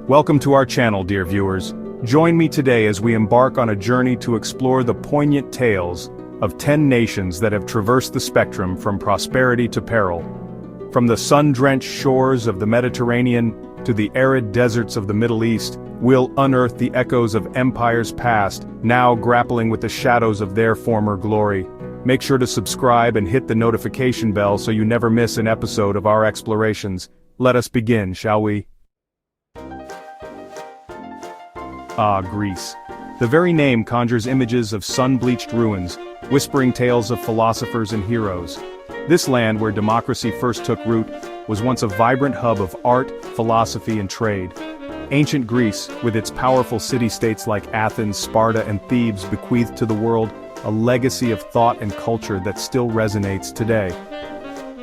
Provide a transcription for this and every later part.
Welcome to our channel, dear viewers. Join me today as we embark on a journey to explore the poignant tales of 10 nations that have traversed the spectrum from prosperity to peril. From the sun-drenched shores of the Mediterranean to the arid deserts of the Middle East, we'll unearth the echoes of empires past, now grappling with the shadows of their former glory. Make sure to subscribe and hit the notification bell so you never miss an episode of our explorations. Let us begin, shall we? Ah, Greece. The very name conjures images of sun-bleached ruins, whispering tales of philosophers and heroes. This land where democracy first took root was once a vibrant hub of art, philosophy, and trade. Ancient Greece, with its powerful city-states like Athens, Sparta, and Thebes, bequeathed to the world a legacy of thought and culture that still resonates today.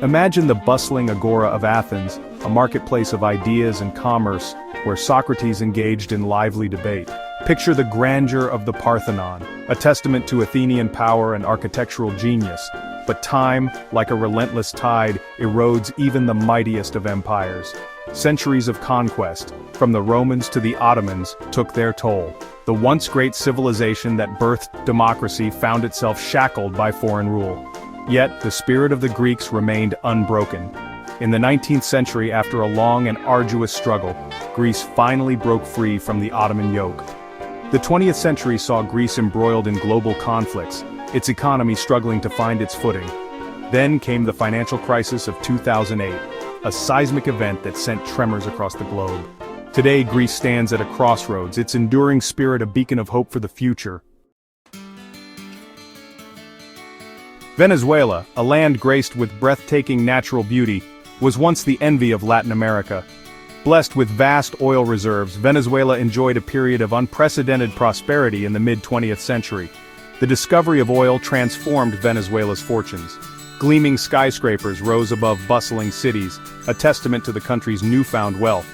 Imagine the bustling agora of Athens, a marketplace of ideas and commerce, where Socrates engaged in lively debate. Picture the grandeur of the Parthenon, a testament to Athenian power and architectural genius. But time, like a relentless tide, erodes even the mightiest of empires. Centuries of conquest, from the Romans to the Ottomans, took their toll. The once great civilization that birthed democracy found itself shackled by foreign rule. Yet, the spirit of the Greeks remained unbroken. In the 19th century, after a long and arduous struggle, Greece finally broke free from the Ottoman yoke. The 20th century saw Greece embroiled in global conflicts, its economy struggling to find its footing. Then came the financial crisis of 2008, a seismic event that sent tremors across the globe. Today, Greece stands at a crossroads, its enduring spirit a beacon of hope for the future. Venezuela, a land graced with breathtaking natural beauty, was once the envy of Latin America. Blessed with vast oil reserves, Venezuela enjoyed a period of unprecedented prosperity in the mid-20th century. The discovery of oil transformed Venezuela's fortunes. Gleaming skyscrapers rose above bustling cities, a testament to the country's newfound wealth.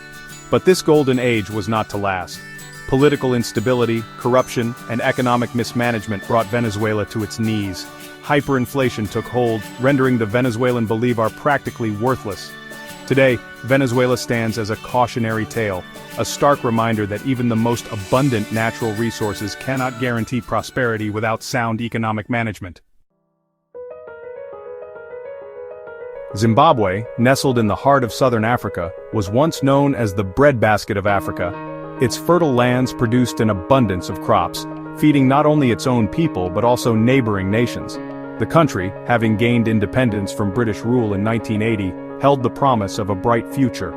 But this golden age was not to last. Political instability, corruption, and economic mismanagement brought Venezuela to its knees. Hyperinflation took hold, rendering the Venezuelan bolivar practically worthless. Today, Venezuela stands as a cautionary tale, a stark reminder that even the most abundant natural resources cannot guarantee prosperity without sound economic management. Zimbabwe, nestled in the heart of southern Africa, was once known as the breadbasket of Africa. Its fertile lands produced an abundance of crops, feeding not only its own people but also neighboring nations. The country, having gained independence from British rule in 1980, held the promise of a bright future.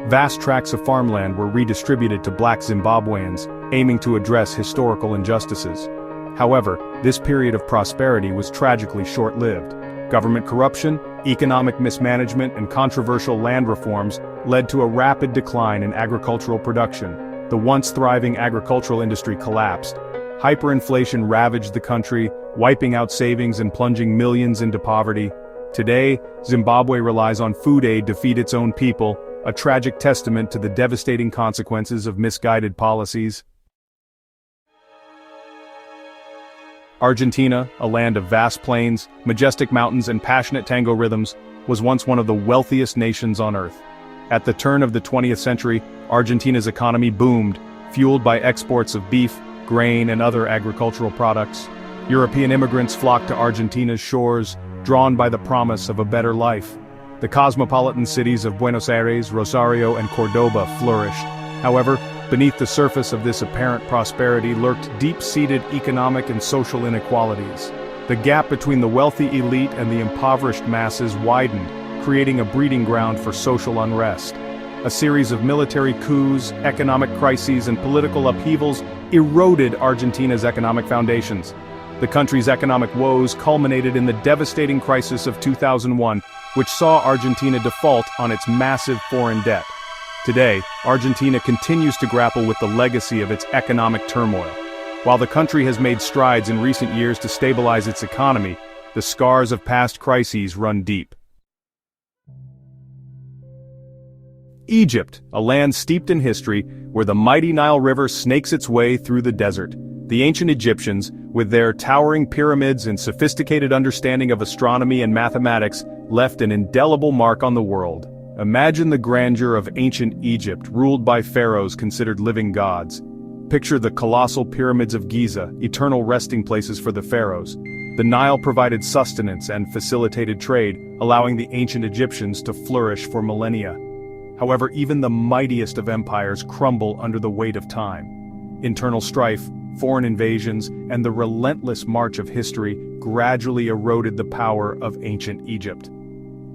Vast tracts of farmland were redistributed to black Zimbabweans, aiming to address historical injustices. However, this period of prosperity was tragically short-lived. Government corruption, economic mismanagement, and controversial land reforms led to a rapid decline in agricultural production. The once thriving agricultural industry collapsed. Hyperinflation ravaged the country, wiping out savings and plunging millions into poverty. Today, Zimbabwe relies on food aid to feed its own people, a tragic testament to the devastating consequences of misguided policies. Argentina, a land of vast plains, majestic mountains, and passionate tango rhythms, was once one of the wealthiest nations on Earth. At the turn of the 20th century, Argentina's economy boomed, fueled by exports of beef, grain, and other agricultural products. European immigrants flocked to Argentina's shores, drawn by the promise of a better life. The cosmopolitan cities of Buenos Aires, Rosario, and Cordoba flourished. However, beneath the surface of this apparent prosperity lurked deep-seated economic and social inequalities. The gap between the wealthy elite and the impoverished masses widened, creating a breeding ground for social unrest. A series of military coups, economic crises, and political upheavals eroded Argentina's economic foundations. The country's economic woes culminated in the devastating crisis of 2001, which saw Argentina default on its massive foreign debt. Today, Argentina continues to grapple with the legacy of its economic turmoil. While the country has made strides in recent years to stabilize its economy, the scars of past crises run deep. Egypt, a land steeped in history, where the mighty Nile River snakes its way through the desert. The ancient Egyptians, with their towering pyramids and sophisticated understanding of astronomy and mathematics, left an indelible mark on the world. Imagine the grandeur of ancient Egypt, ruled by pharaohs considered living gods. Picture the colossal pyramids of Giza, eternal resting places for the pharaohs. The Nile provided sustenance and facilitated trade, allowing the ancient Egyptians to flourish for millennia. However, even the mightiest of empires crumble under the weight of time. Internal strife, foreign invasions, and the relentless march of history gradually eroded the power of ancient Egypt.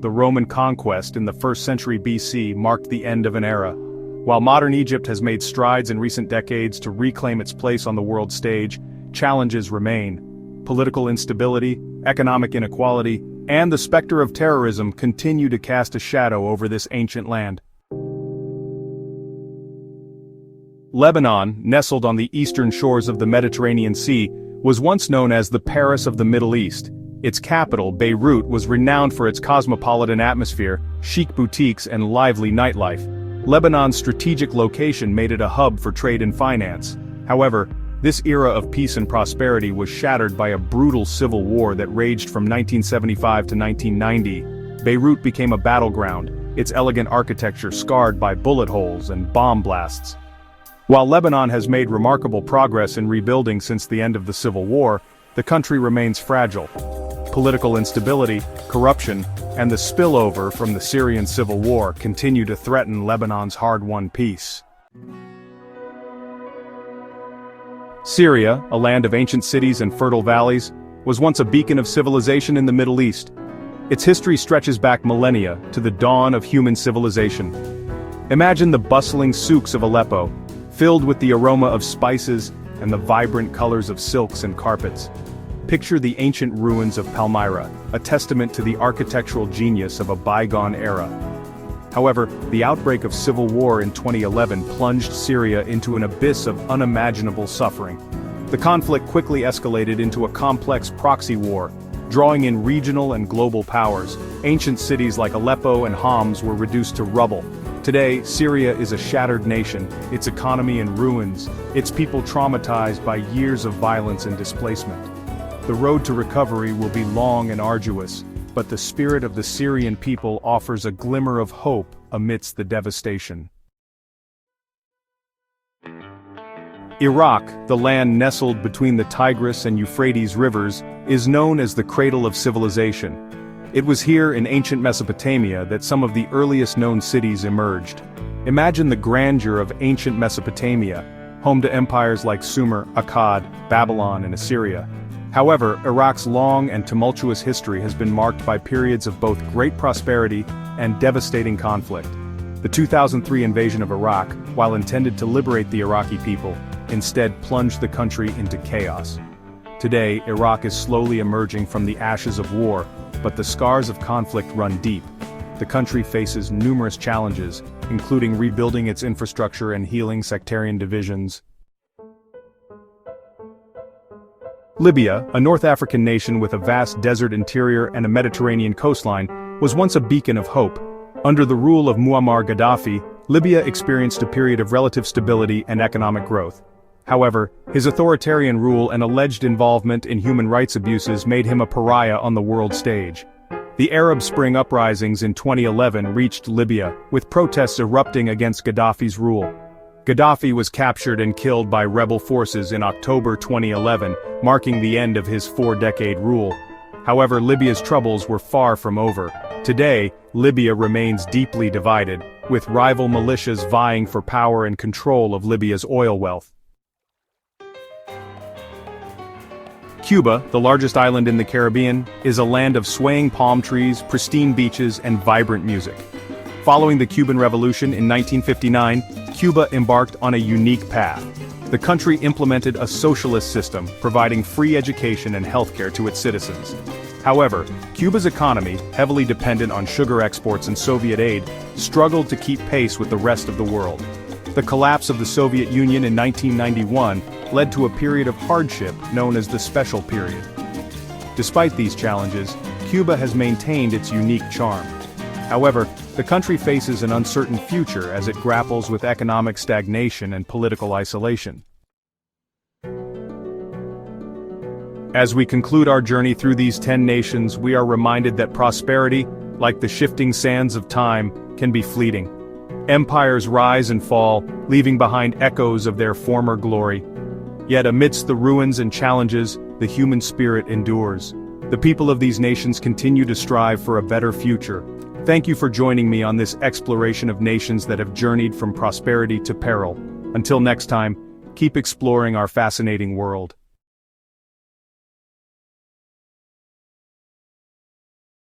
The Roman conquest in the 1st century BC marked the end of an era. While modern Egypt has made strides in recent decades to reclaim its place on the world stage, challenges remain. Political instability, economic inequality, and the specter of terrorism continue to cast a shadow over this ancient land. Lebanon, nestled on the eastern shores of the Mediterranean Sea, was once known as the Paris of the Middle East. Its capital, Beirut, was renowned for its cosmopolitan atmosphere, chic boutiques, and lively nightlife. Lebanon's strategic location made it a hub for trade and finance. However, this era of peace and prosperity was shattered by a brutal civil war that raged from 1975 to 1990. Beirut became a battleground, its elegant architecture scarred by bullet holes and bomb blasts. While Lebanon has made remarkable progress in rebuilding since the end of the civil war, the country remains fragile. Political instability, corruption, and the spillover from the Syrian civil war continue to threaten Lebanon's hard-won peace. Syria, a land of ancient cities and fertile valleys, was once a beacon of civilization in the Middle East. Its history stretches back millennia to the dawn of human civilization. Imagine the bustling souks of Aleppo, filled with the aroma of spices and the vibrant colors of silks and carpets. Picture the ancient ruins of Palmyra, a testament to the architectural genius of a bygone era. However, the outbreak of civil war in 2011 plunged Syria into an abyss of unimaginable suffering. The conflict quickly escalated into a complex proxy war, drawing in regional and global powers. Ancient cities like Aleppo and Homs were reduced to rubble. Today, Syria is a shattered nation, its economy in ruins, its people traumatized by years of violence and displacement. The road to recovery will be long and arduous, but the spirit of the Syrian people offers a glimmer of hope amidst the devastation. Iraq, the land nestled between the Tigris and Euphrates rivers, is known as the cradle of civilization. It was here in ancient Mesopotamia that some of the earliest known cities emerged. Imagine the grandeur of ancient Mesopotamia, home to empires like Sumer, Akkad, Babylon, and Assyria. However, Iraq's long and tumultuous history has been marked by periods of both great prosperity and devastating conflict. The 2003 invasion of Iraq, while intended to liberate the Iraqi people, instead plunged the country into chaos. Today, Iraq is slowly emerging from the ashes of war, but the scars of conflict run deep. The country faces numerous challenges, including rebuilding its infrastructure and healing sectarian divisions. Libya, a North African nation with a vast desert interior and a Mediterranean coastline, was once a beacon of hope. Under the rule of Muammar Gaddafi, Libya experienced a period of relative stability and economic growth. However, his authoritarian rule and alleged involvement in human rights abuses made him a pariah on the world stage. The Arab Spring uprisings in 2011 reached Libya, with protests erupting against Gaddafi's rule. Gaddafi was captured and killed by rebel forces in October 2011, marking the end of his 4-decade rule. However, Libya's troubles were far from over. Today, Libya remains deeply divided, with rival militias vying for power and control of Libya's oil wealth. Cuba, the largest island in the Caribbean, is a land of swaying palm trees, pristine beaches, and vibrant music. Following the Cuban Revolution in 1959, Cuba embarked on a unique path. The country implemented a socialist system, providing free education and healthcare to its citizens. However, Cuba's economy, heavily dependent on sugar exports and Soviet aid, struggled to keep pace with the rest of the world. The collapse of the Soviet Union in 1991 led to a period of hardship known as the Special Period. Despite these challenges, Cuba has maintained its unique charm. However, the country faces an uncertain future as it grapples with economic stagnation and political isolation. As we conclude our journey through these 10 nations, we are reminded that prosperity, like the shifting sands of time, can be fleeting. Empires rise and fall, leaving behind echoes of their former glory. Yet amidst the ruins and challenges, the human spirit endures. The people of these nations continue to strive for a better future. Thank you for joining me on this exploration of nations that have journeyed from prosperity to peril. Until next time, keep exploring our fascinating world.